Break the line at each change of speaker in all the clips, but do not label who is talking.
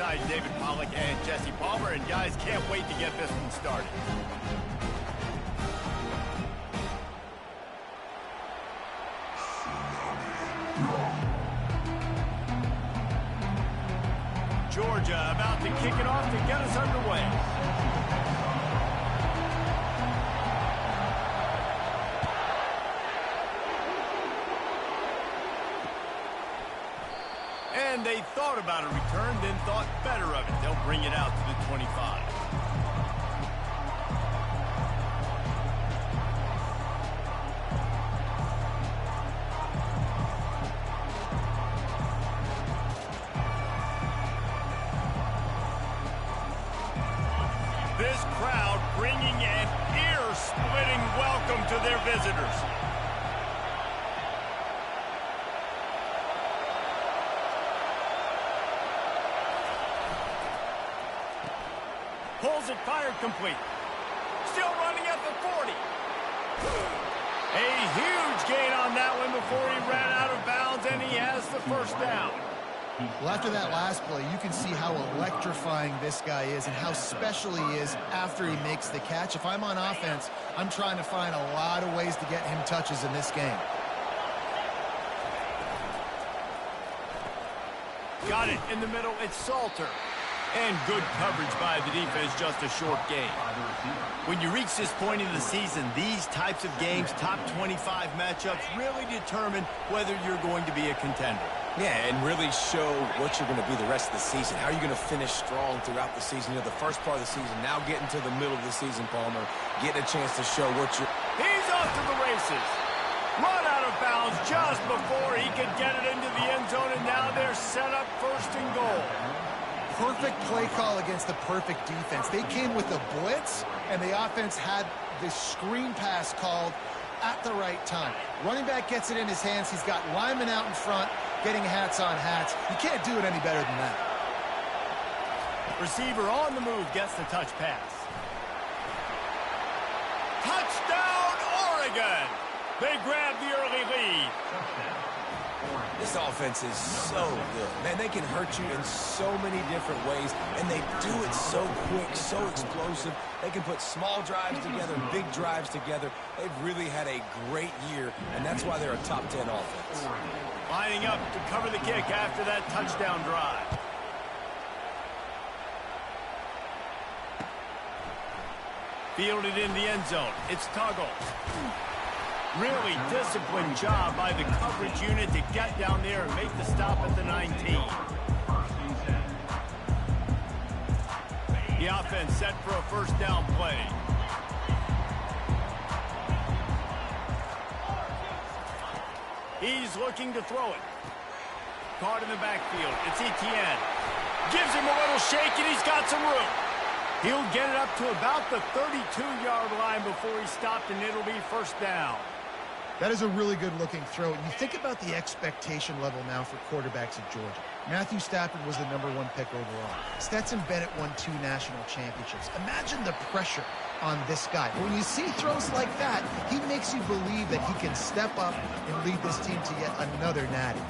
guys, David Pollack and Jesse Palmer, and guys, can't wait to get this one started. Georgia about to kick it off to get us underway. And they thought about a return, then thought better of it. They'll bring it out to the 25. This crowd bringing an ear-splitting welcome to their visitors. Pulls it, fired complete. Still running at the 40. A huge gain on that one before he ran out of bounds, and he has the first down.
Well, after that last play, you can see how electrifying this guy is and how special he is after he makes the catch. If I'm on offense, I'm trying to find a lot of ways to get him touches in this game.
Got it in the middle. It's Salter. And good coverage by the defense, just a short gain. When you reach this point in the season, these types of games, top 25 matchups, really determine whether you're going to be a contender.
Yeah, and really show what you're going to be the rest of the season. How are you going to finish strong throughout the season? You know, the first part of the season, now getting to the middle of the season, Palmer, getting a chance to show what you're...
He's off to the races. Run out of bounds just before he could get it into the end zone, and now they're set up first and goal.
Perfect play call against the perfect defense. They came with a blitz, and the offense had the screen pass called at the right time. Running back gets it in his hands. He's got linemen out in front, getting hats on hats. You can't do it any better than that.
Receiver on the move gets the touch pass. Touchdown, Oregon! They grab the early lead.
This offense is so good. Man, they can hurt you in so many different ways, and they do it so quick, so explosive. They can put small drives together, big drives together. They've really had a great year, and that's why they're a top 10 offense.
Lining up to cover the kick after that touchdown drive. Fielded in the end zone. It's Tuggle. Really disciplined job by the coverage unit to get down there and make the stop at the 19. The offense set for a first down play. He's looking to throw it. Caught in the backfield. It's Etienne. Gives him a little shake, and he's got some room. He'll get it up to about the 32-yard line before he stopped, and it'll be first down.
That is a really good-looking throw. You think about the expectation level now for quarterbacks at Georgia. Matthew Stafford was the #1 pick overall. Stetson Bennett won 2 national championships. Imagine the pressure on this guy. When you see throws like that, he makes you believe that he can step up and lead this team to yet another natty.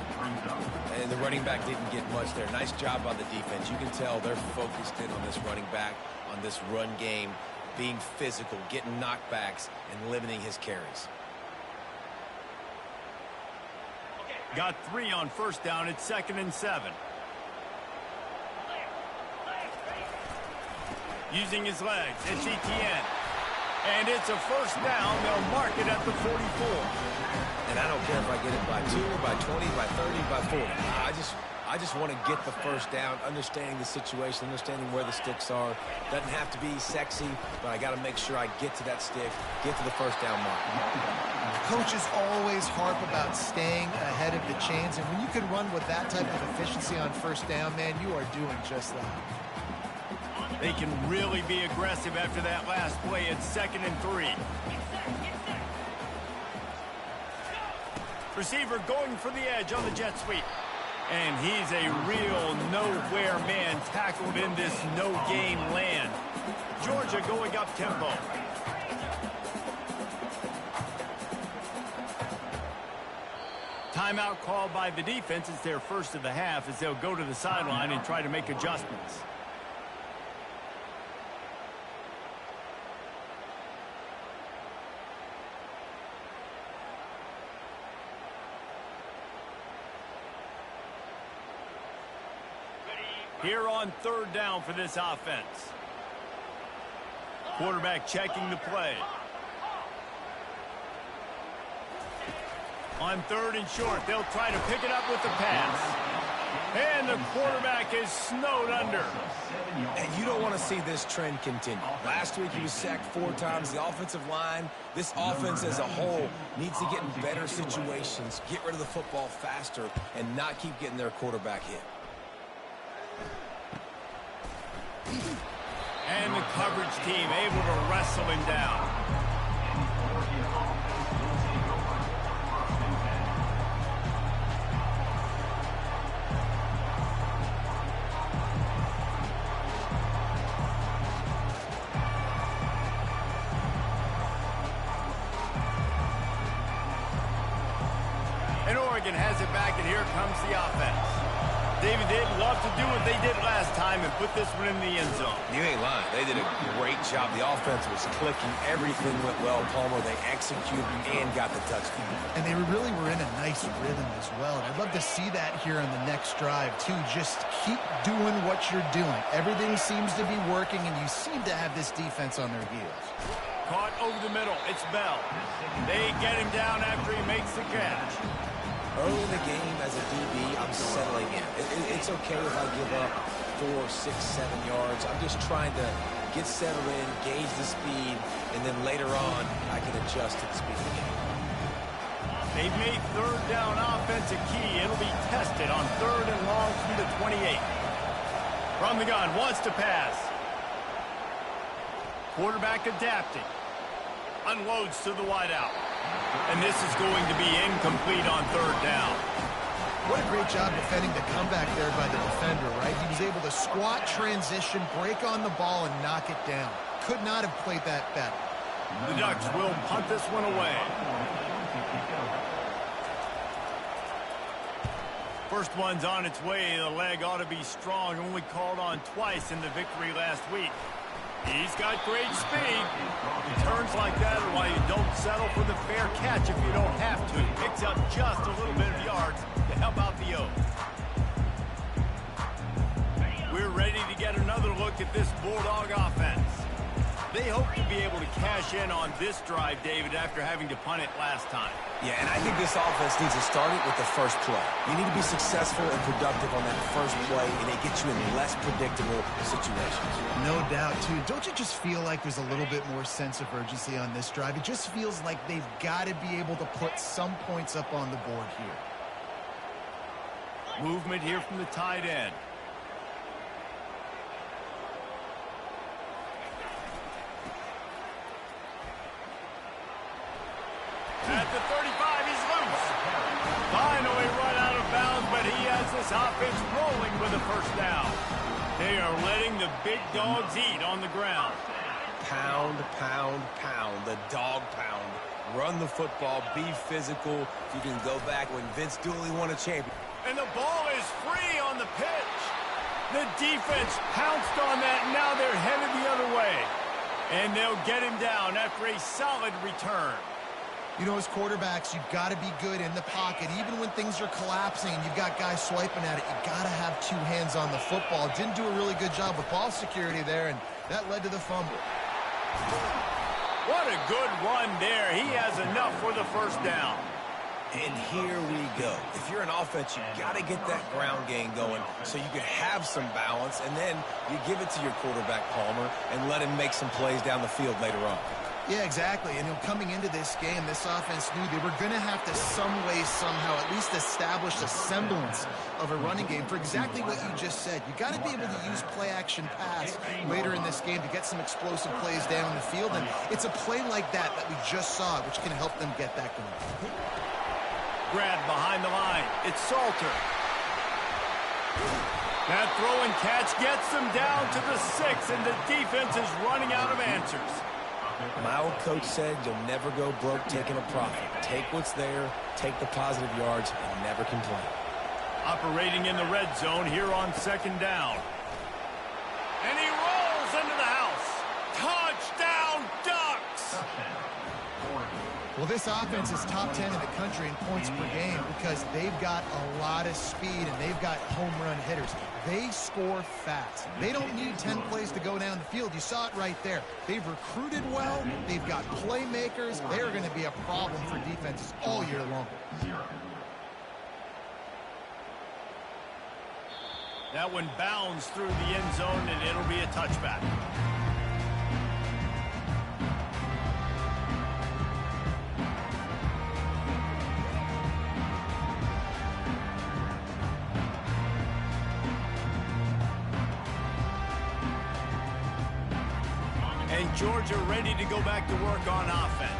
And the running back didn't get much there. Nice job on the defense. You can tell they're focused in on this running back, on this run game, being physical, getting knockbacks, and limiting his carries.
Got 3 on first down. It's 2nd and 7. Using his legs, it's Etienne. And it's a first down. They'll mark it at the 44.
And I don't care if I get it by 2, by 20, by 30, by 40. I just want to get the first down, understanding the situation, understanding where the sticks are. Doesn't have to be sexy, but I got to make sure I get to that stick, get to the first down mark.
Coaches always harp about staying ahead of the chains, and when you can run with that type of efficiency on first down, man, you are doing just that.
They can really be aggressive after that last play. It's 2nd and 3. Receiver going for the edge on the jet sweep. And he's a real nowhere man tackled in this no-game land. Georgia going up tempo. timeout called by the defense. It's their first of the half as they'll go to the sideline and try to make adjustments. Here on third down for this offense. Quarterback checking the play. On third and short, they'll try to pick it up with the pass. And the quarterback is snowed under.
And you don't want to see this trend continue. Last week he was sacked 4 times. The offensive line, this offense as a whole, needs to get in better situations, get rid of the football faster, and not keep getting their quarterback hit.
And the coverage team able to wrestle him down. And Oregon has it back, and here comes the offense. David, they'd love to do what they did last time and put this one in the end zone.
You ain't lying. They did a great job. The offense was clicking. Everything went well, Palmer. They executed and got the touchdown.
And they really were in a nice rhythm as well. And I'd love to see that here on the next drive, too. Just keep doing what you're doing. Everything seems to be working, and you seem to have this defense on their heels.
Caught over the middle. It's Bell. They get him down after he makes the catch.
Early in the game, as a DB, I'm settling in. It's okay if I give up 4, 6, 7 yards. I'm just trying to get settled in, gauge the speed, and then later on, I can adjust to the speed of the game.
They've made third down offense a key. It'll be tested on third and long from the 28. From the gun, wants to pass. Quarterback adapting. Unloads to the wideout. And this is going to be incomplete on third down.
What a great job defending the comeback there by the defender, right? He was able to squat, transition, break on the ball, and knock it down. Could not have played that better.
The Ducks will punt this one away. First one's on its way. The leg ought to be strong. Only called on twice in the victory last week. He's got great speed. Turns like that are why you don't settle for the fair catch if you don't have to. Picks up just a little bit of yards to help out the O. We're ready to get another look at this Bulldog offense. They hope to be able to cash in on this drive, David, after having to punt it last time.
Yeah, and I think this offense needs to start it with the first play. You need to be successful and productive on that first play, and it gets you in less predictable situations.
No doubt, too. Don't you just feel like there's a little bit more sense of urgency on this drive? It just feels like they've got to be able to put some points up on the board here.
Movement here from the tight end. At the 35, he's loose. Finally run out of bounds, but he has this offense rolling with a first down. They are letting the big dogs eat on the ground.
Pound, pound, pound. The dog pound. Run the football. Be physical. You can go back when Vince Dooley won a championship.
And the ball is free on the pitch. The defense pounced on that. Now they're headed the other way. And they'll get him down after a solid return.
You know, as quarterbacks, you've got to be good in the pocket. Even when things are collapsing and you've got guys swiping at it, you've got to have 2 hands on the football. Didn't do a really good job with ball security there, and that led to the fumble.
What a good run there. He has enough for the first down.
And here we go. If you're an offense, you got to get that ground game going so you can have some balance, and then you give it to your quarterback, Palmer, and let him make some plays down the field later on.
Yeah, exactly. And coming into this game, this offense knew they were going to have to some way, somehow, at least establish a semblance of a running game for exactly what you just said. You got to be able to use play-action pass later in this game to get some explosive plays down the field. And it's a play like that we just saw, which can help them get that going.
Grab behind the line. It's Salter. That throw and catch gets them down to the 6, and the defense is running out of answers.
My old coach said you'll never go broke taking a profit. Take what's there, take the positive yards, and never complain.
Operating in the red zone here on 2nd down. And he rolls into the house. Touchdown, Ducks!
Well, this offense is top 10 in the country in points per game because they've got a lot of speed and they've got home run hitters. They score fast. They don't need 10 plays to go down the field. You saw it right there. They've recruited well. They've got playmakers. They are going to be a problem for defenses all year long.
That one bounds through the end zone, and it'll be a touchback. And Georgia ready to go back to work on offense.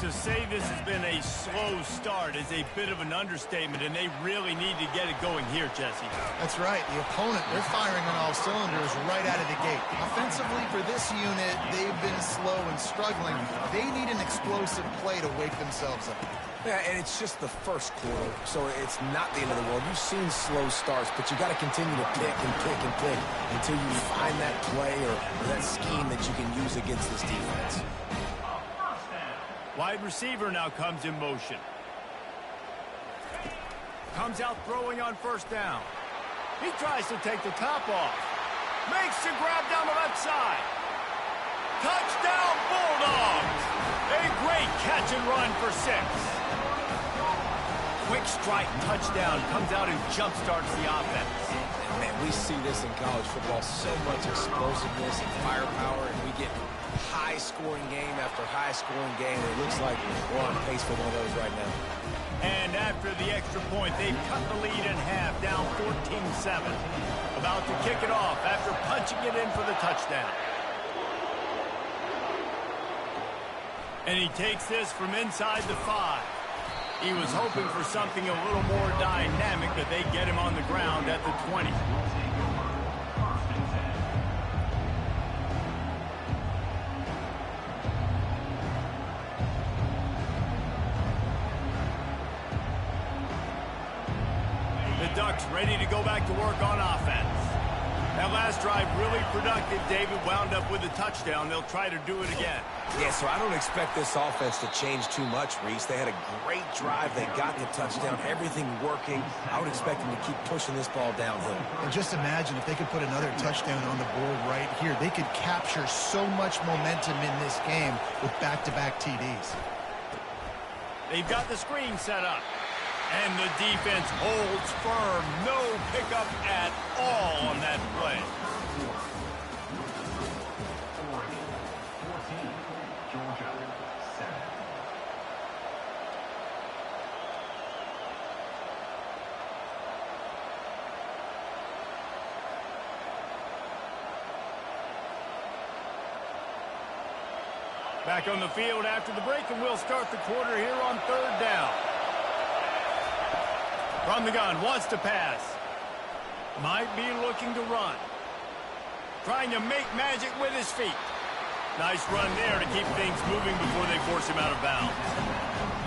To say this has been a slow start is a bit of an understatement, and they really need to get it going here, Jesse.
That's right. The opponent, they're firing on all cylinders right out of the gate. Offensively, for this unit, they've been slow and struggling. They need an explosive play to wake themselves up.
Yeah, and it's just the first quarter, so it's not the end of the world. You've seen slow starts, but you got to continue to pick and pick and pick until you find that play or that scheme that you can use against this defense.
Wide receiver now comes in motion. Comes out throwing on 1st down. He tries to take the top off. Makes the grab down the left side. Touchdown, Bulldogs! A great catch and run for 6. Quick strike touchdown. Comes out and jump-starts the offense.
Man, we see this in college football. So much explosiveness and firepower, and we get high-scoring game after high-scoring game. It looks like we're on pace for one of those right now.
And after the extra point, they've cut the lead in half, down 14-7. About to kick it off after punching it in for the touchdown. And he takes this from inside the 5. He was hoping for something a little more dynamic, but they get him on the ground at the 20. The Ducks ready to go back to work on offense. That last drive really productive. David wound up with a touchdown. They'll try to do it again.
Yeah, so I don't expect this offense to change too much, Reese. They had a great drive. They got the touchdown. Everything working. I would expect them to keep pushing this ball downhill.
And just imagine if they could put another touchdown on the board right here. They could capture so much momentum in this game with back-to-back TDs.
They've got the screen set up. And the defense holds firm. No pickup at all on that play. Back on the field after the break, and we'll start the quarter here on 3rd down. From the gun, wants to pass. Might be looking to run. Trying to make magic with his feet. Nice run there to keep things moving before they force him out of bounds.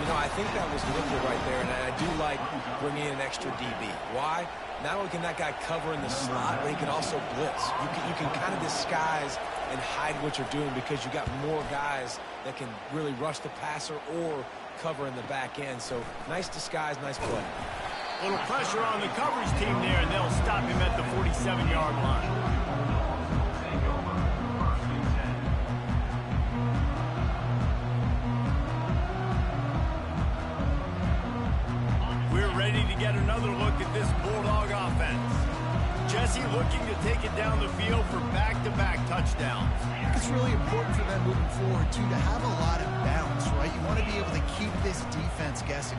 You know, I think that was nickel right there, and I do like bringing in an extra DB. Why? Not only can that guy cover in the slot, but he can also blitz. You can kind of disguise and hide what you're doing because you got more guys that can really rush the passer or cover in the back end. So nice disguise, nice play.
A little pressure on the coverage team there, and they'll stop him at the 47-yard line. We're ready to get another look at this Bulldog offense. Jesse looking to take it down the field for back-to-back touchdowns.
It's really important for them moving forward, too, to have a lot of balance, right? You want to be able to keep this defense guessing.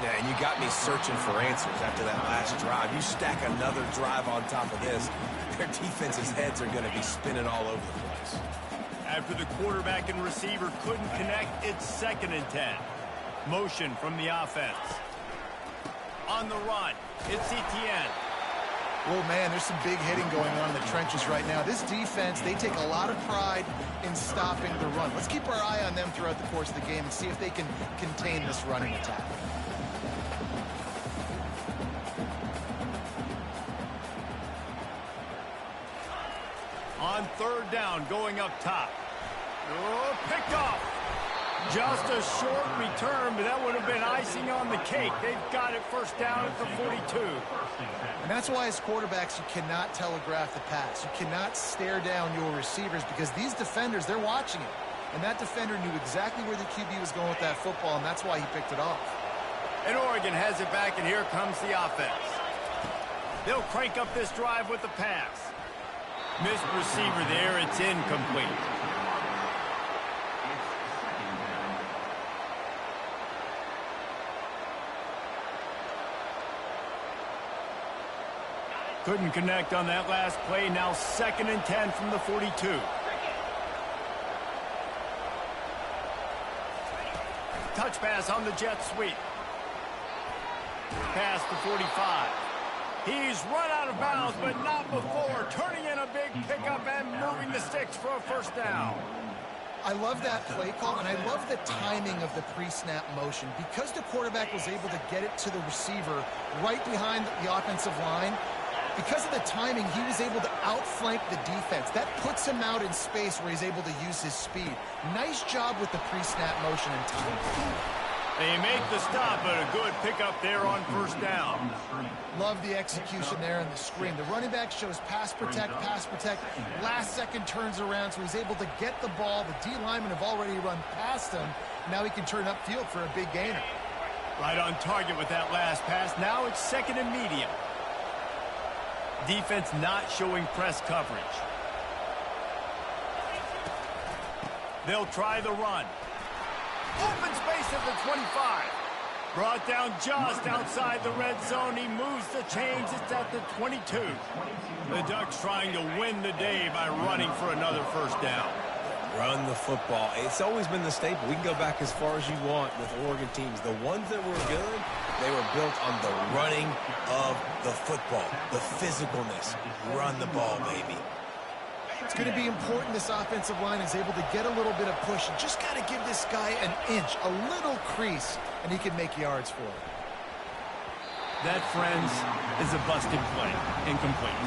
Yeah, and you got me searching for answers after that last drive. You stack another drive on top of this, their defense's heads are going to be spinning all over the place.
After the quarterback and receiver couldn't connect, it's 2nd and 10. Motion from the offense. On the run, it's Etienne.
Well, man, there's some big hitting going on in the trenches right now. This defense, they take a lot of pride in stopping the run. Let's keep our eye on them throughout the course of the game and see if they can contain this running attack.
On third down, going up top. Oh, picked off. Just a short return, but that would have been icing on the cake. They've got it first down at the 42.
And that's why as quarterbacks, you cannot telegraph the pass. You cannot stare down your receivers because these defenders, they're watching it. And that defender knew exactly where the QB was going with that football, and that's why he picked it off.
And Oregon has it back, and here comes the offense. They'll crank up this drive with the pass. Missed receiver there. It's incomplete. Couldn't connect on that last play. Now 2nd and 10 from the 42. Touch pass on the jet sweep. Past the 45. He's run out of bounds, but not before. Turning in a big pickup and moving the sticks for a first down.
I love that play call, and I love the timing of the pre-snap motion. Because the quarterback was able to get it to the receiver right behind the offensive line, because of the timing, he was able to outflank the defense. That puts him out in space where he's able to use his speed. Nice job with the pre-snap motion and timing.
They make the stop, but a good pickup there on first down.
Love the execution there and the screen. The running back shows pass protect, last second turns around, so he's able to get the ball. The D linemen have already run past him. Now he can turn upfield for a big gainer.
Right on target with that last pass. Now it's 2nd and medium. Defense not showing press coverage. They'll try the run. Open space at the 25. Brought down just outside the red zone. He moves the chains. It's at the 22. The Ducks trying to win the day by running for another first down.
Run the football. It's always been the staple. We can go back as far as you want with Oregon teams. The ones that were good, they were built on the running of the football, the physicalness. Run the ball, baby.
It's going to be important this offensive line is able to get a little bit of push. You just got to give this guy an inch, a little crease, and he can make yards for it.
That, friends, is a busted play. Incomplete.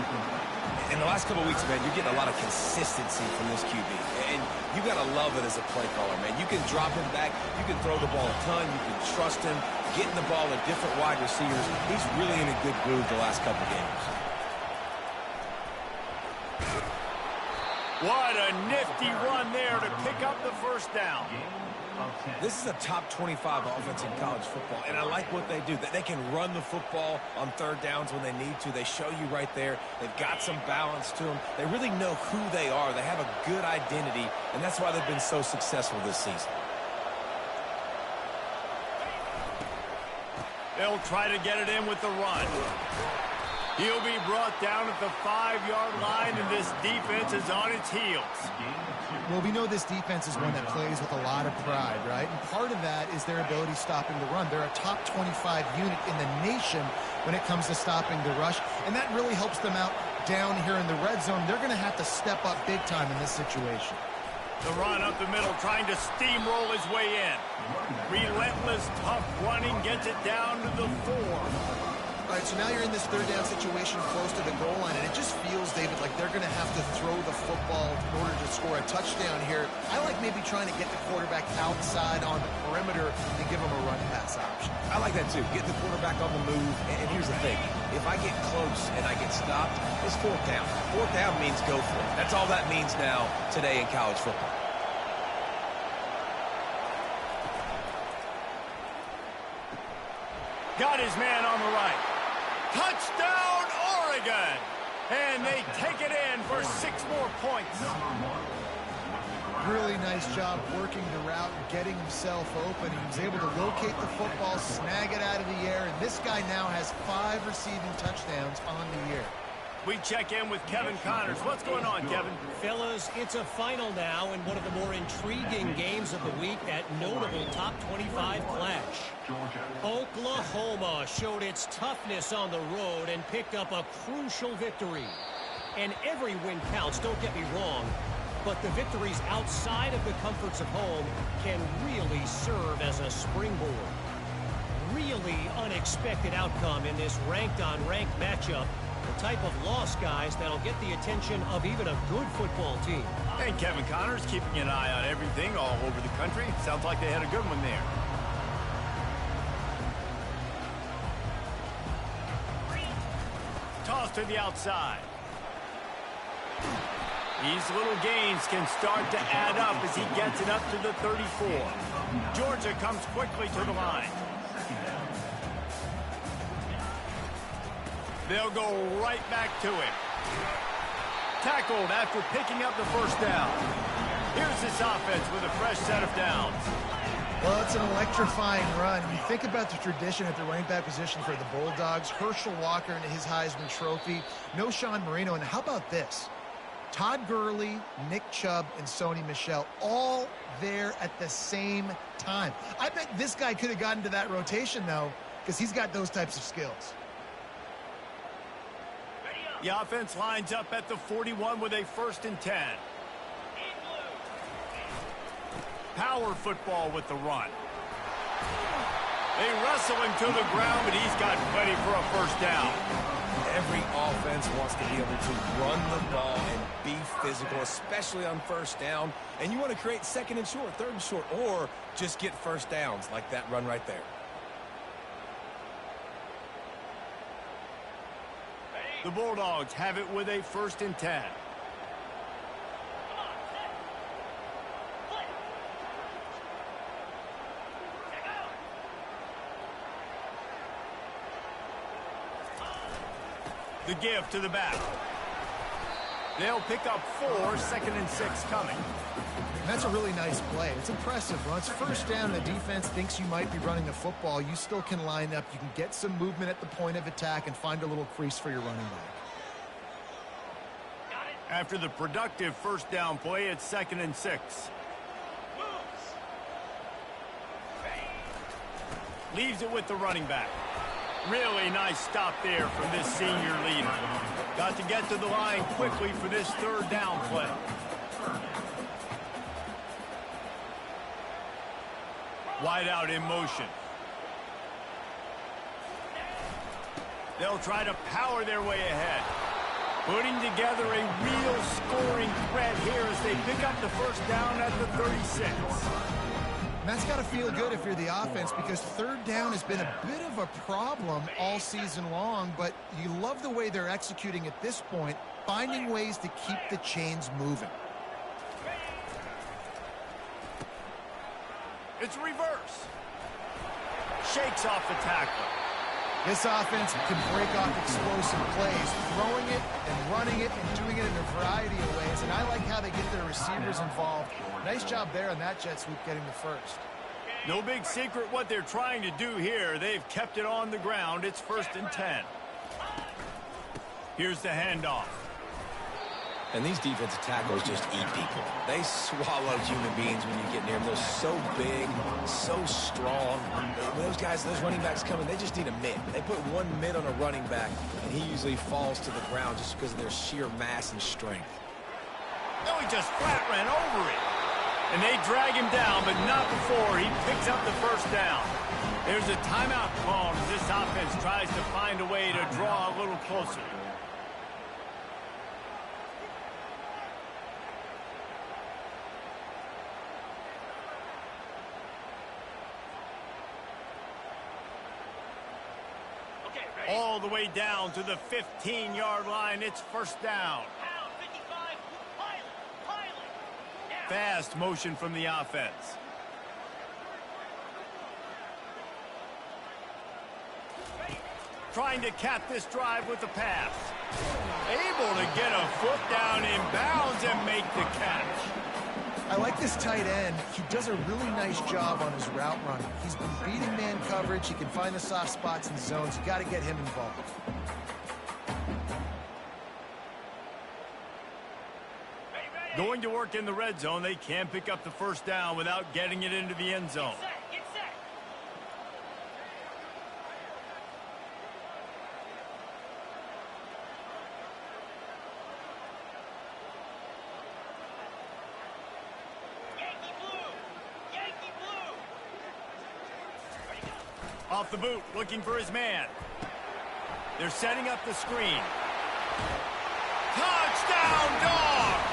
In the last couple of weeks, man, you're getting a lot of consistency from this QB. And you got to love it as a play caller, man. You can drop him back. You can throw the ball a ton. You can trust him. Getting the ball to different wide receivers. He's really in a good groove the last couple games.
What a nifty run there to pick up the first down.
This is a top 25 offense in college football, and I like what they do. They can run the football on third downs when they need to. They show you right there. They've got some balance to them. They really know who they are. They have a good identity, and that's why they've been so successful this season.
They'll try to get it in with the run. He'll be brought down at the 5-yard line, and this defense is on its heels.
Well, we know this defense is one that plays with a lot of pride, right? And part of that is their ability stopping the run. They're a top 25 unit in the nation when it comes to stopping the rush, and that really helps them out down here in the red zone. They're going to have to step up big time in this situation.
The run up the middle, trying to steamroll his way in. Relentless, tough running, gets it down to the 4.
All right, so now you're in this third down situation close to the goal line, and it just feels, David, like they're going to have to throw the football in order to score a touchdown here. I like maybe trying to get the quarterback outside on the perimeter and give him a run-pass option.
I like that, too. Get the quarterback on the move. And here's the thing. If I get close and I get stopped, it's 4th down. 4th down means go for it. That's all that means now today in college football.
Got his man on the right. Touchdown, Oregon! And they take it in for 6 more points.
Really nice job working the route and getting himself open. He was able to locate the football, snag it out of the air, and this guy now has 5 receiving touchdowns on the year.
We check in with Kevin Connors. What's going on, Kevin?
Fellas, it's a final now in one of the more intriguing games of the week, that notable top 25 clash. Oklahoma showed its toughness on the road and picked up a crucial victory. And every win counts, don't get me wrong, but the victories outside of the comforts of home can really serve as a springboard. Really unexpected outcome in this ranked-on-ranked matchup. The type of loss, guys, that'll get the attention of even a good football team.
And Kevin Connors keeping an eye on everything all over the country. Sounds like they had a good one there. Toss to the outside. These little gains can start to add up as he gets it up to the 34. Georgia comes quickly to the line. They'll go right back to him. Tackled after picking up the first down. Here's this offense with a fresh set of downs.
Well, it's an electrifying run. You think about the tradition at the running back position for the Bulldogs. Herschel Walker and his Heisman Trophy. No Sean Marino. And how about this? Todd Gurley, Nick Chubb, and Sony Michel all there at the same time. I bet this guy could have gotten to that rotation, though, because he's got those types of skills.
The offense lines up at the 41 with a 1st and 10. Power football with the run. They wrestle him to the ground, but he's got plenty for a first down.
Every offense wants to be able to run the ball and be physical, especially on first down. And you want to create 2nd and short, 3rd and short, or just get first downs like that run right there.
The Bulldogs have it with a 1st and 10. The give to the back. They'll pick up 4, 2nd and 6 coming.
And that's a really nice play. It's impressive. When it's first down and the defense thinks you might be running the football, you still can line up. You can get some movement at the point of attack and find a little crease for your running back.
After the productive first down play, it's 2nd and 6. Leaves it with the running back. Really nice stop there from this senior leader. Got to get to the line quickly for this 3rd down play. Wide out in motion. They'll try to power their way ahead. Putting together a real scoring threat here as they pick up the first down at the 36.
And that's got to feel good if you're the offense, because 3rd down has been a bit of a problem all season long, but you love the way they're executing at this point, finding ways to keep the chains moving.
It's reverse. Shakes off the tackler.
This offense can break off explosive plays, throwing it and running it and doing it in a variety of ways, and I like how they get their receivers involved. Nice job there on that jet sweep getting the first.
No big secret what they're trying to do here. They've kept it on the ground. It's 1st and 10. Here's the handoff.
And these defensive tackles just eat people. They swallow human beings when you get near them. They're so big, so strong. When those guys, those running backs come in, they just need a mid. They put one mid on a running back, and he usually falls to the ground just because of their sheer mass and strength.
No, he just flat ran over it. And they drag him down, but not before he picks up the first down. There's a timeout called as this offense tries to find a way to draw a little closer. All the way down to the 15-yard line. It's 1st down. Fast motion from the offense. Trying to cap this drive with the pass. Able to get a foot down in bounds and make the catch.
I like this tight end. He does a really nice job on his route running. He's been beating man coverage. He can find the soft spots in zones. You got to get him involved.
Going to work in the red zone, they can't pick up the first down without getting it into the end zone.
Get set. Yankee blue. Yankee blue.
Off the boot, looking for his man. They're setting up the screen. Touchdown, Dogs!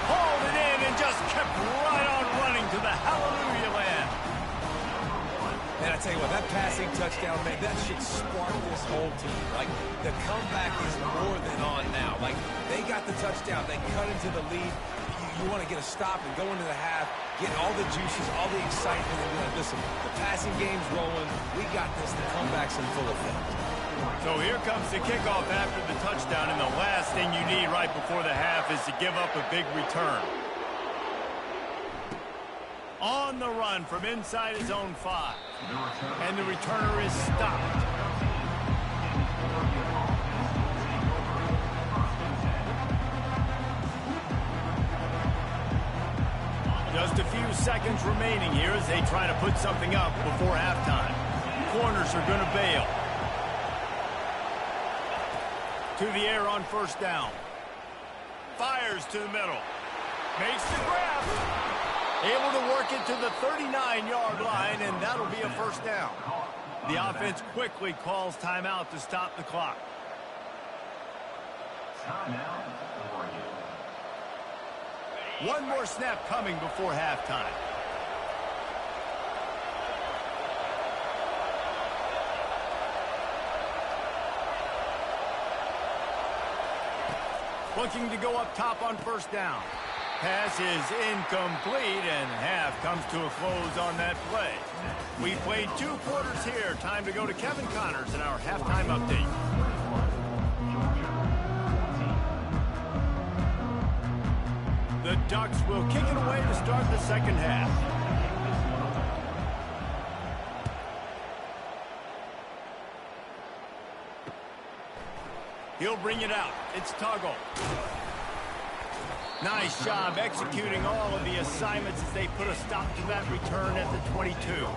Hauled it in and just kept right on running to the hallelujah land.
Man, I tell you what, that passing touchdown, man, that should spark this whole team. Like, the comeback is more than on now. Like, they got the touchdown. They cut into the lead. You want to get a stop and go into the half, get all the juices, all the excitement, and be like, listen, the passing game's rolling. We got this. The comeback's in full effect.
So here comes the kickoff after the touchdown, and the last thing you need right before the half is to give up a big return. On the run from inside his own 5. And the returner is stopped. Just a few seconds remaining here as they try to put something up before halftime. Corners are going to bail. To the air on first down. Fires to the middle. Makes the grab. Able to work it to the 39-yard line, and that'll be a first down. The offense quickly calls timeout to stop the clock. One more snap coming before halftime. Looking to go up top on first down. Pass is incomplete, and half comes to a close on that play. We played 2 quarters here. Time to go to Kevin Connors in our halftime update. The Ducks will kick it away to start the second half. He'll bring it out. It's Tuggle. Nice job executing all of the assignments as they put a stop to that return at the 22.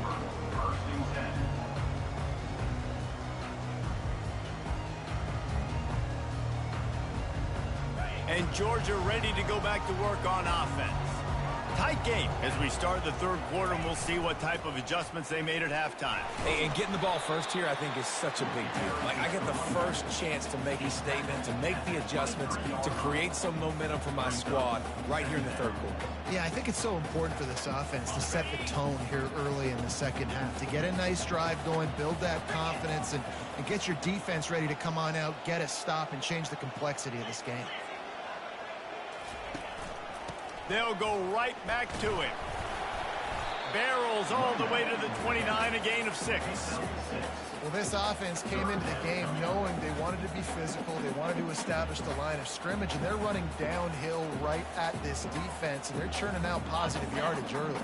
And Georgia ready to go back to work on offense. Tight game as we start the third quarter, and we'll see what type of adjustments they made at halftime.
And getting the ball first here, I think, is such a big deal. Like, I get the first chance to make a statement, to make the adjustments, to create some momentum for my squad right here in the third quarter.
Yeah, I think it's so important for this offense to set the tone here early in the second half, to get a nice drive going, build that confidence, and get your defense ready to come on out, get a stop, and change the complexity of this game.
They'll go right back to it. Barrels all the way to the 29, a gain of 6.
Well, this offense came into the game knowing they wanted to be physical, they wanted to establish the line of scrimmage, and they're running downhill right at this defense, and they're churning out positive yardage early.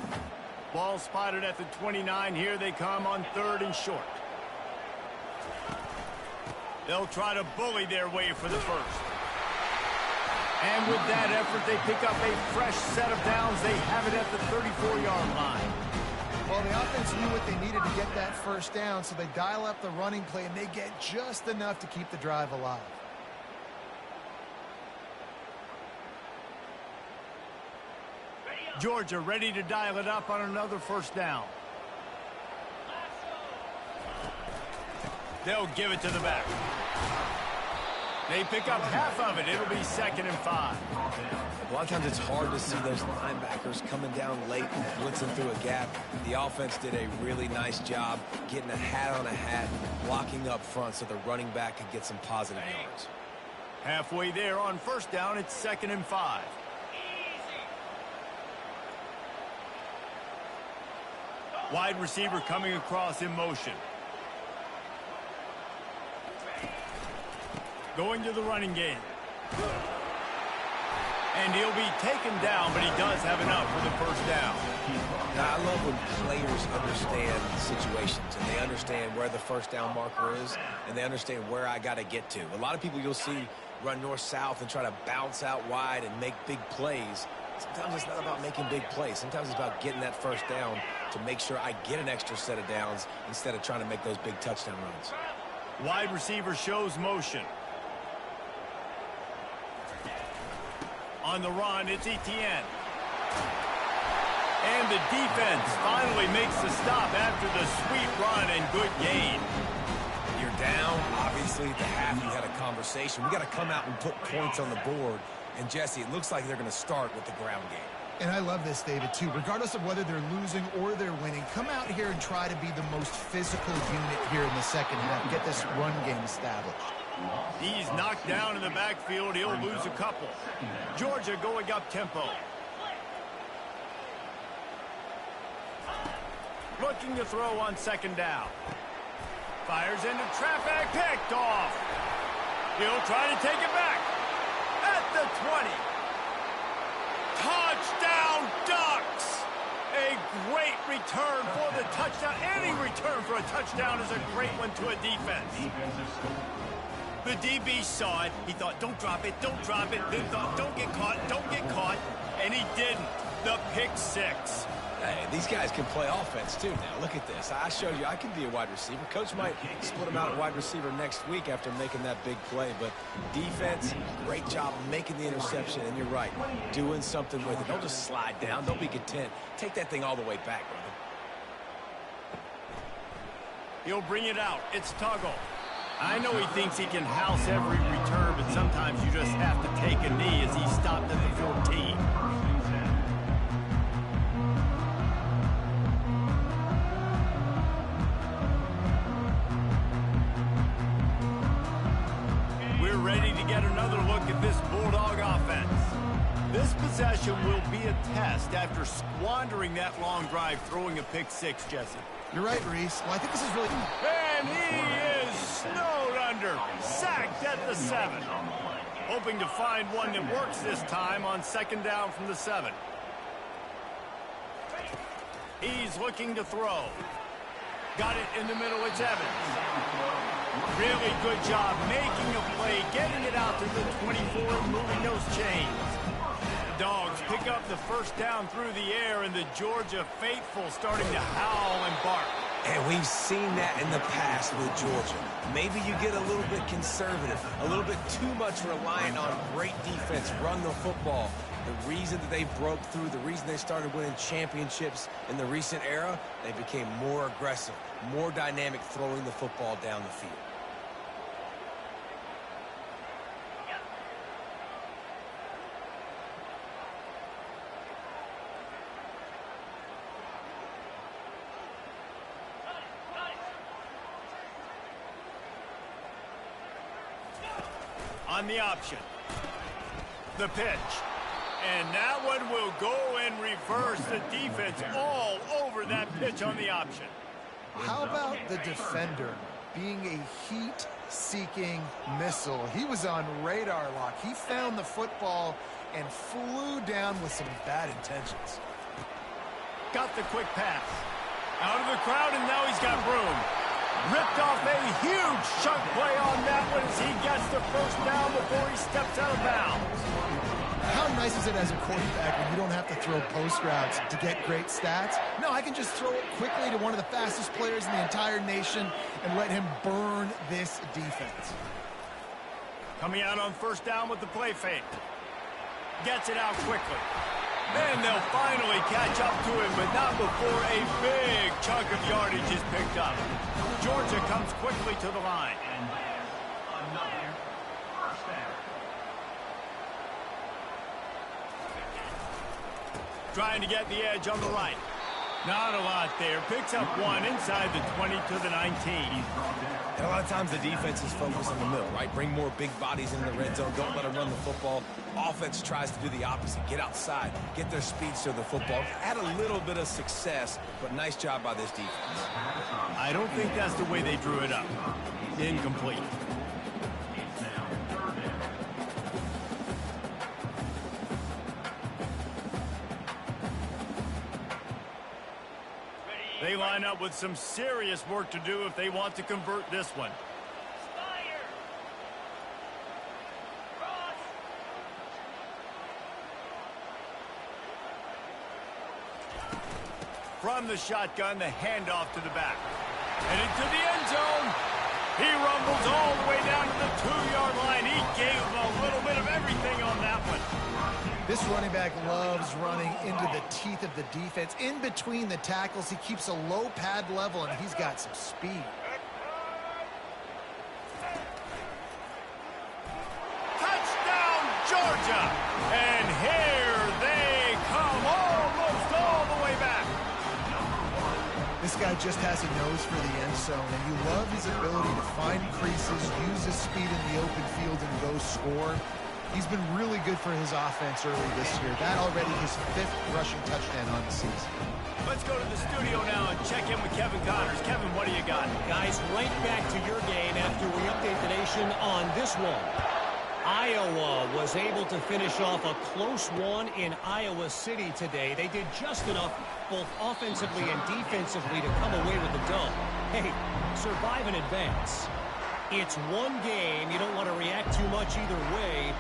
Ball spotted at the 29. Here they come on 3rd and short. They'll try to bully their way for the first. And with that effort, they pick up a fresh set of downs. They have it at the 34-yard line.
Well, the offense knew what they needed to get that first down, so they dial up the running play, and they get just enough to keep the drive alive.
Georgia ready to dial it up on another first down. They'll give it to the back. They pick up half of it. It'll be 2nd and 5.
A lot of times it's hard to see those linebackers coming down late and blitzing through a gap. The offense did a really nice job getting a hat on a hat, blocking up front so the running back could get some positive yards.
Halfway there on first down, it's 2nd and 5. Wide receiver coming across in motion. Going to the running game. And he'll be taken down, but he does have enough for the first down.
Now, I love when players understand situations and they understand where the first down marker is and they understand where I got to get to. A lot of people you'll see run north-south and try to bounce out wide and make big plays. Sometimes it's not about making big plays. Sometimes it's about getting that first down to make sure I get an extra set of downs instead of trying to make those big touchdown runs.
Wide receiver shows motion. On the run, it's Etienne. And the defense finally makes the stop after the sweet run and good gain.
You're down. Obviously, at the half, you had a conversation. We got to come out and put points on the board. And, Jesse, it looks like they're going to start with the ground game.
And I love this, David, too. Regardless of whether they're losing or they're winning, come out here and try to be the most physical unit here in the second half. Get this run game established.
He's knocked down in the backfield. He'll lose a couple. Georgia going up tempo. Looking to throw on second down. Fires into traffic. Picked off. He'll try to take it back. At the 20. Touchdown Ducks! A great return for the touchdown. Any return for a touchdown is a great one to a defense. The DB saw it. He thought, don't drop it, don't drop it. Then thought, don't get caught, don't get caught. And he didn't. The pick six.
Hey, these guys can play offense, too, now. Look at this. I showed you I can be a wide receiver. Coach might split him out at wide receiver next week after making that big play. But defense, great job making the interception. And you're right, doing something with it. Don't just slide down. Don't be content. Take that thing all the way back, brother.
He'll bring it out. It's Tuggle. I know he thinks he can house every return, but sometimes you just have to take a knee as he stopped at the 14. Ready to get another look at this Bulldog offense. This possession will be a test after squandering that long drive throwing a pick six, Jesse.
You're right, Reese. Well, I think this is really...
And he is snowed under, sacked at the 7. Hoping to find one that works this time on second down from the 7. He's looking to throw. Got it in the middle, it's Evans. Really good job making a play, getting it out to the 24 and moving those chains. The Dogs pick up the first down through the air, and the Georgia faithful starting to howl and bark.
And we've seen that in the past with Georgia. Maybe you get a little bit conservative, a little bit too much reliant on great defense, run the football. The reason that they broke through, the reason they started winning championships in the recent era, they became more aggressive, more dynamic throwing the football down the field.
On the option. The pitch. And that one will go and reverse. The defense all over that pitch on the option.
How about the defender being a heat-seeking missile? He was on radar lock. He found the football and flew down with some bad intentions.
Got the quick pass. Out of the crowd, and now he's got room. Ripped off a huge chunk play on that one as he gets the first down before he steps out of bounds.
How nice is it as a quarterback when you don't have to throw post routes to get great stats? No, I can just throw it quickly to one of the fastest players in the entire nation and let him burn this defense.
Coming out on first down with the play fake. Gets it out quickly. Then they'll finally catch up to him, but not before a big chunk of yardage is picked up. Georgia comes quickly to the line. Trying to get the edge on the right. Not a lot there. Picks up one inside the 20 to the 19.
And a lot of times the defense is focused in the middle, right? Bring more big bodies into the red zone. Don't let them run the football. Offense tries to do the opposite. Get outside. Get their speed to the football. Had a little bit of success, but nice job by this defense.
I don't think that's the way they drew it up. Incomplete. They line up with some serious work to do if they want to convert this one.
Fire! Cross!
From the shotgun, the handoff to the back. And into the end zone. He rumbles all the way down to the 2-yard line. He gave him a little bit of everything on that one.
This running back loves running into the teeth of the defense. In between the tackles, he keeps a low pad level, and he's got some speed.
Touchdown, Georgia! And here they come, almost all the way back.
This guy just has a nose for the end zone, and you love his ability to find creases, use his speed in the open field, and go score. He's been really good for his offense early this year. That already his 5th rushing touchdown on the season.
Let's go to the studio now and check in with Kevin Connors. Kevin, what do you got?
Guys, right back to your game after we update the nation on this one. Iowa was able to finish off a close one in Iowa City today. They did just enough both offensively and defensively to come away with the dub. Hey, survive and advance. It's one game. You don't want to react too much either way.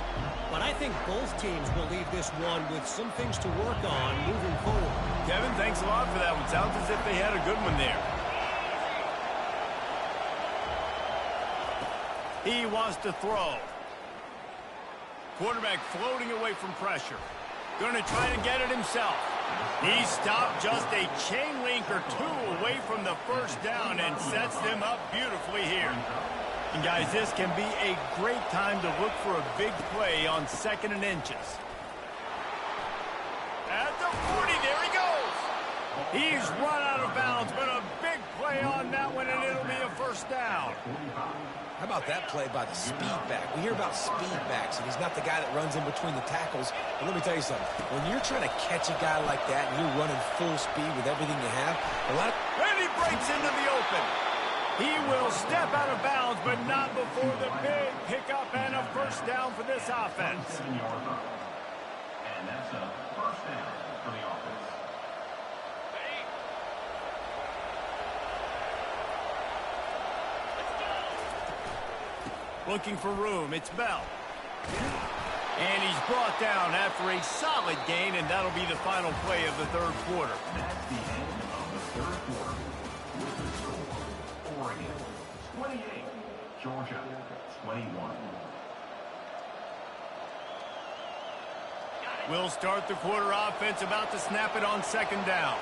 But I think both teams will leave this one with some things to work on moving forward.
Kevin, thanks a lot for that one. Sounds as if they had a good one there. He wants to throw. Quarterback floating away from pressure. Going to try to get it himself. He stopped just a chain link or two away from the first down and sets them up beautifully here. And guys, this can be a great time to look for a big play on 2nd and inches. At the 40, there he goes. He's run out of bounds, but a big play on that one, and it'll be a first down.
How about that play by the speed back? We hear about speed backs, and he's not the guy that runs in between the tackles. But let me tell you something. When you're trying to catch a guy like that and you're running full speed with everything you have,
and he breaks into the open. He will step out of bounds, but not before the big pickup and a first down for this offense.
And that's a first down for the offense.
Looking for room, it's Bell. And he's brought down after a solid gain, and that'll be the final play of the 3rd quarter.
That's the end of the 3rd quarter. With the score, Oregon 28, Georgia 21.
We'll start the quarter offense, about to snap it on 2nd down.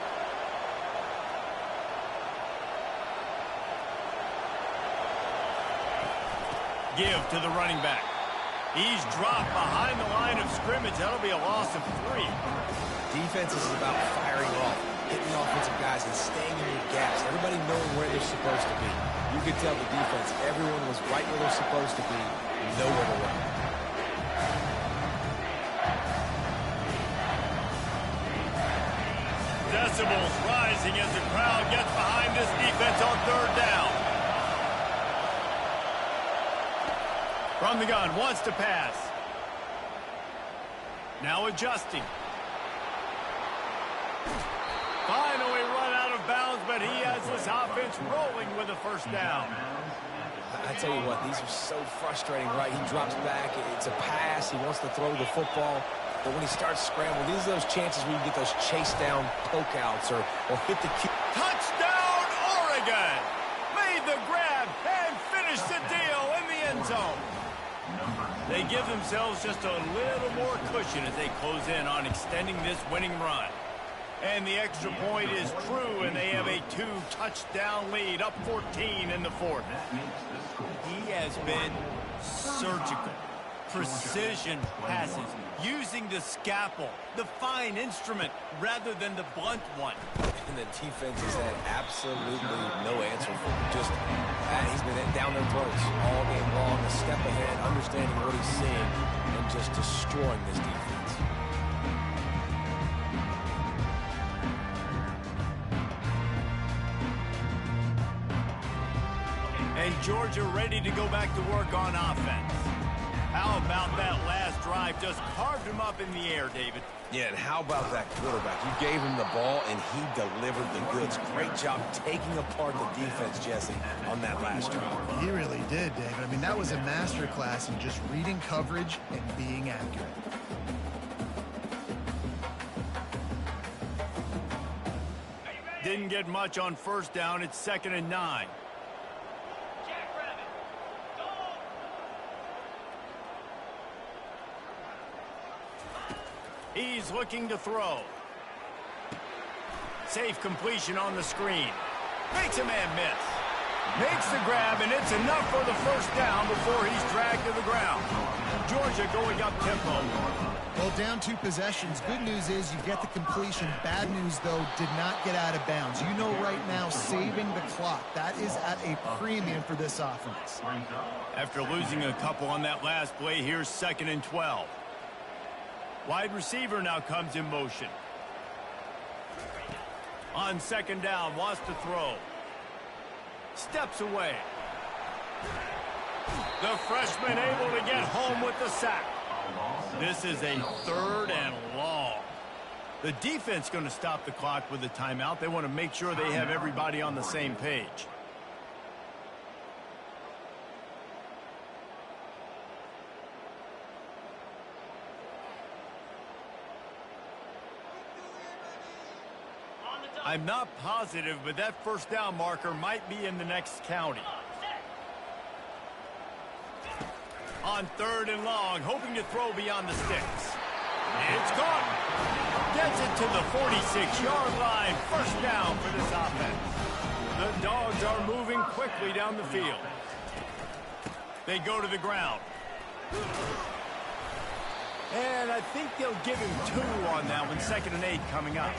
Give to the running back. He's dropped behind the line of scrimmage. That'll be a loss of 3.
defense is about firing off, hitting the offensive guys, and staying in your gaps. Everybody knowing where they're supposed to be. You could tell the defense, everyone was right where they're supposed to be, nowhere to run.
Decibels rising as the crowd gets behind this defense on 3rd down. From the gun, wants to pass. Now adjusting. Finally run out of bounds, but he has this offense rolling with a first down.
I tell you what, these are so frustrating, right? He drops back, it's a pass, he wants to throw the football, but when he starts scrambling, these are those chances where you get those chase down poke outs or hit the key.
Touchdown, Oregon! Made the grab and finished the deal in the end zone. They give themselves just a little more cushion as they close in on extending this winning run. And the extra point is true, and they have a 2-touchdown lead, up 14 in the 4th. He has been surgical. Precision passes, using the scalpel, the fine instrument, rather than the blunt one.
And the defense has had absolutely no answer for him. Just, he's been down their throats all game long, a step ahead, understanding what he's seeing, and just destroying this defense.
And Georgia ready to go back to work on offense. How about that last drive? Just carved him up in the air, David.
Yeah, and how about that quarterback? You gave him the ball, and he delivered the goods. Great job taking apart the defense, Jesse, on that last drive.
He really did, David. I mean, that was a masterclass in just reading coverage and being accurate.
didn't get much on first down. It's 2nd and 9.
Jackrabbit. Go.
He's looking to throw. Safe completion on the screen. Makes a man miss. Makes the grab, and it's enough for the first down before he's dragged to the ground. Georgia going up tempo.
Well, down 2 possessions. Good news is you get the completion. Bad news, though, did not get out of bounds. You know right now, saving the clock. That is at a premium for this offense.
After losing a couple on that last play, here's 2nd and 12. Wide receiver now comes in motion. On 2nd down, wants to throw. Steps away. The freshman able to get home with the sack. This is a 3rd and long. The defense going to stop the clock with a timeout. They want to make sure they have everybody on the same page. I'm not positive, but that first down marker might be in the next county. On 3rd and long, hoping to throw beyond the sticks. It's gone. Gets it to the 46-yard line. First down for this offense. The Dogs are moving quickly down the field. They go to the ground. And I think they'll give him 2 on that one. 2nd and 8 coming up.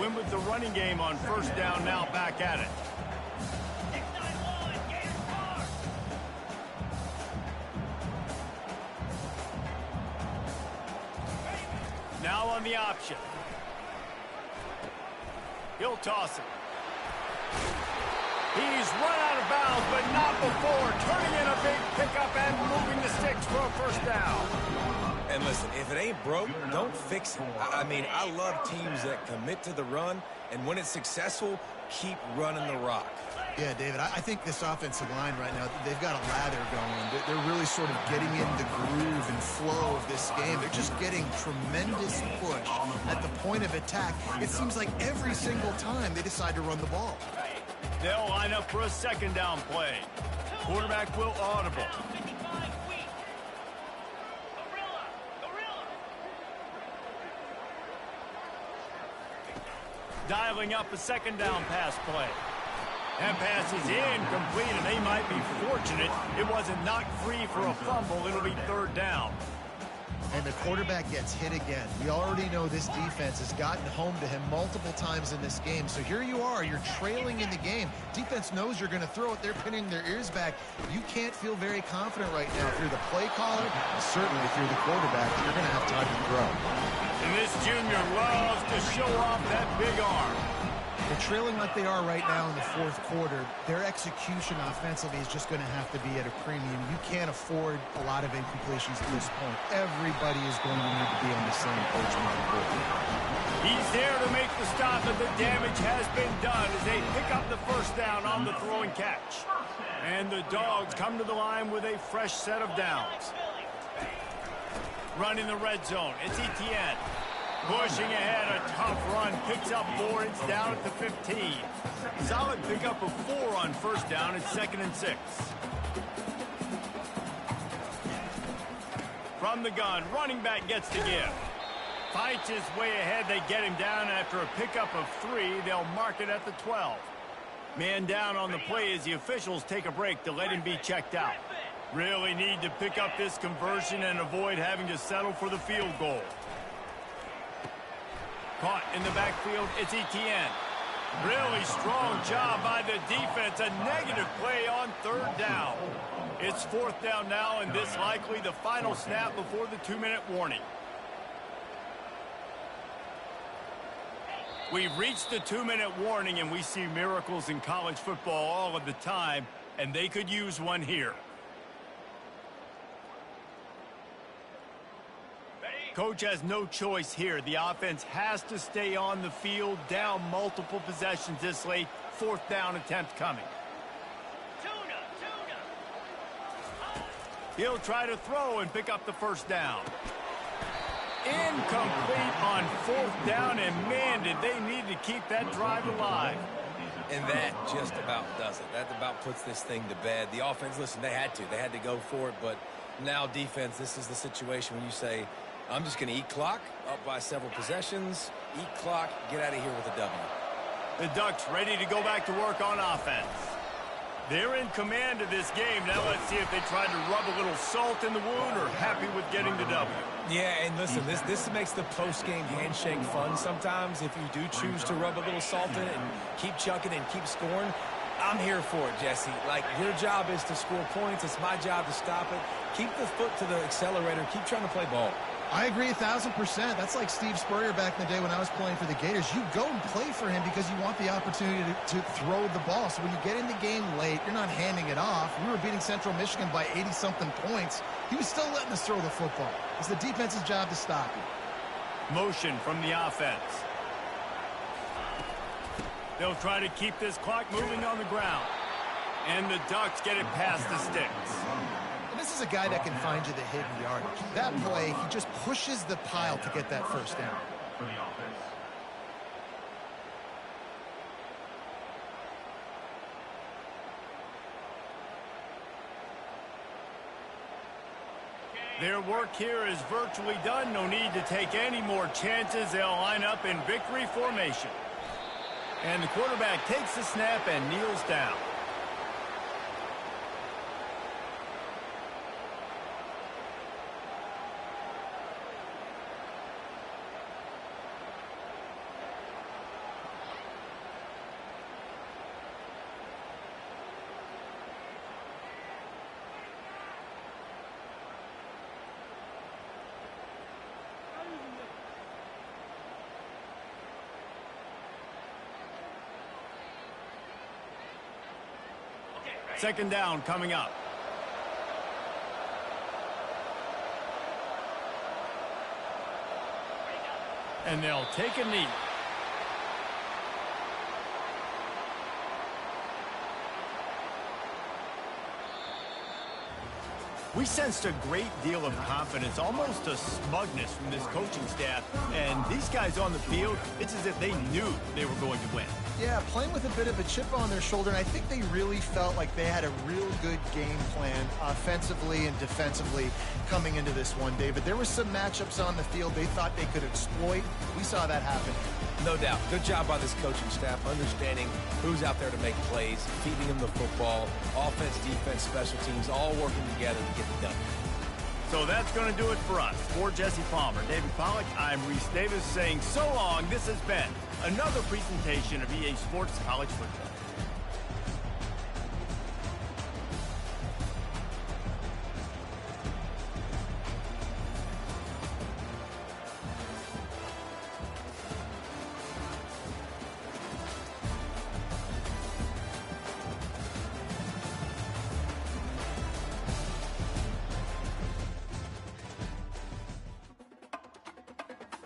Win with the running game on first down, now back at it. Now on the option. He'll toss it. He's run out of bounds, but not before. Turning in a big pickup and moving the sticks for a first down.
And listen, if it ain't broke, don't fix it. I mean, I love teams that commit to the run, and when it's successful, keep running the rock.
Yeah, David, I think this offensive line right now, they've got a lather going. They're really sort of getting in the groove and flow of this game. They're just getting tremendous push at the point of attack. It seems like every single time they decide to run the ball.
They'll line up for a 2nd down play. Quarterback will audible. Dialing up a 2nd down pass play. That pass is incomplete, and they might be fortunate it wasn't knocked free for a fumble. It'll be 3rd down.
And the quarterback gets hit again. We already know this defense has gotten home to him multiple times in this game. So here you are, you're trailing in the game. Defense knows you're going to throw it. They're pinning their ears back. You can't feel very confident right now. If you're the play caller, and certainly if you're the quarterback, you're going to have time to throw.
And this junior loves to show off that big arm.
They're trailing like they are right now in the 4th quarter. Their execution offensively is just going to have to be at a premium. You can't afford a lot of incompletions at this point. Everybody is going to need to be on the same page moving forward.
He's there to make the stop, but the damage has been done as they pick up the first down on the throw and catch. And the Dogs come to the line with a fresh set of downs. Run in the red zone. It's Etienne. Pushing ahead, a tough run, picks up 4, it's down at the 15. Solid pickup of 4 on first down, it's 2nd and 6. From the gun, running back gets the give. Fights his way ahead, they get him down after a pickup of 3, they'll mark it at the 12. Man down on the play as the officials take a break to let him be checked out. Really need to pick up this conversion and avoid having to settle for the field goal. Caught in the backfield, it's Etienne. Really strong job by the defense. A negative play on 3rd down. It's 4th down now, and this likely the final snap before the 2-minute warning. We've reached the 2-minute warning, and we see miracles in college football all of the time, and they could use one here. Coach has no choice here. The offense has to stay on the field, down multiple possessions this late. 4th down attempt coming. He'll try to throw and pick up the first down. Incomplete on 4th down, and man, did they need to keep that drive alive.
And that just about does it. That about puts this thing to bed. The offense, listen, they had to go for it, but now defense, this is the situation when you say, I'm just going to eat clock, up by several possessions, eat clock, get out of here with a W.
The Ducks ready to go back to work on offense. They're in command of this game. Now let's see if they try to rub a little salt in the wound or happy with getting the W.
Yeah, and listen, this makes the post-game handshake fun sometimes. If you do choose to rub a little salt in it and keep chucking and keep scoring, I'm here for it, Jesse. Like, your job is to score points. It's my job to stop it. Keep the foot to the accelerator. Keep trying to play ball.
I agree 1,000%. That's like Steve Spurrier back in the day when I was playing for the Gators. You go and play for him because you want the opportunity to throw the ball. So when you get in the game late, you're not handing it off. We were beating Central Michigan by 80-something points. He was still letting us throw the football. It's the defense's job to stop him.
Motion from the offense. They'll try to keep this clock moving on the ground. And the Ducks get it past the sticks.
And this is a guy that can find you the hidden yardage. That play, he just pushes the pile to get that first down.
For the offense.
Their work here is virtually done. No need to take any more chances. They'll line up in victory formation. And the quarterback takes the snap and kneels down. Second down coming up. And they'll take a knee. We sensed a great deal of confidence, almost a smugness from this coaching staff. And these guys on the field, it's as if they knew they were going to win.
Yeah, playing with a bit of a chip on their shoulder, and I think they really felt like they had a real good game plan offensively and defensively coming into this one, David. There were some matchups on the field they thought they could exploit. We saw that happen.
No doubt. Good job by this coaching staff, understanding who's out there to make plays, feeding them the football, offense, defense, special teams, all working together to get it done.
So that's going to do it for us. For Jesse Palmer, David Pollack, I'm Reese Davis saying so long. This has been another presentation of EA Sports College Football.